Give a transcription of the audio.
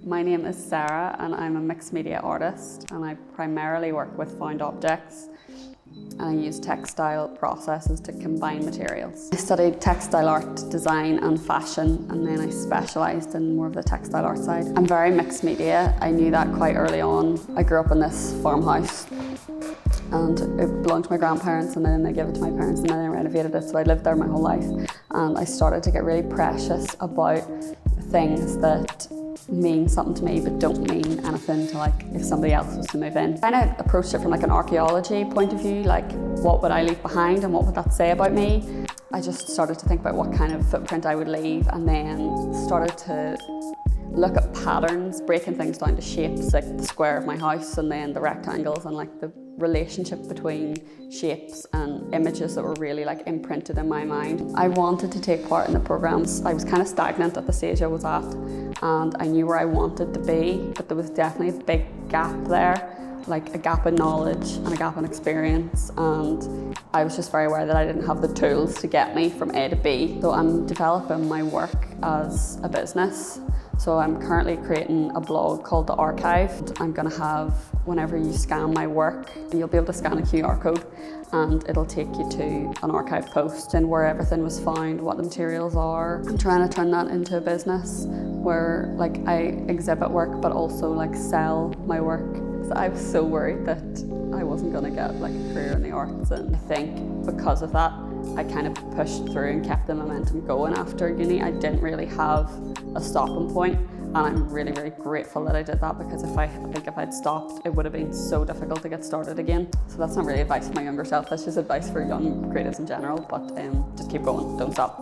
My name is Sarah and I'm a mixed media artist, and I primarily work with found objects, and I use textile processes to combine materials. I studied textile art, design and fashion, and then I specialised in more of the textile art side. I'm very mixed media. I knew that quite early on. I grew up in this farmhouse and it belonged to my grandparents, and then they gave it to my parents and then they renovated it, so I lived there my whole life. And I started to get really precious about things that mean something to me but don't mean anything to, like, if somebody else was to move in. I kind of approached it from like an archaeology point of view, like what would I leave behind and what would that say about me? I just started to think about what kind of footprint I would leave, and then started to look at patterns, breaking things down to shapes, like the square of my house and then the rectangles, and like the relationship between shapes and images that were really like imprinted in my mind. I wanted to take part in the programs. I was kind of stagnant at the stage I was at, and I knew where I wanted to be, but there was definitely a big gap there, like a gap in knowledge and a gap in experience, and I was just very aware that I didn't have the tools to get me from A to B. So I'm developing my work as a business. So I'm currently creating a blog called The Archive. I'm going to have, whenever you scan my work, you'll be able to scan a QR code and it'll take you to an archive post and where everything was found, what the materials are. I'm trying to turn that into a business where, like, I exhibit work but also like sell my work. So I was so worried that I wasn't going to get like a career in the arts, and I think because of that I kind of pushed through and kept the momentum going after uni. I didn't really have a stopping point, and I'm really, really grateful that I did that, because I think if I'd stopped, it would have been so difficult to get started again. So that's not really advice for my younger self, that's just advice for young creatives in general, but just keep going, don't stop.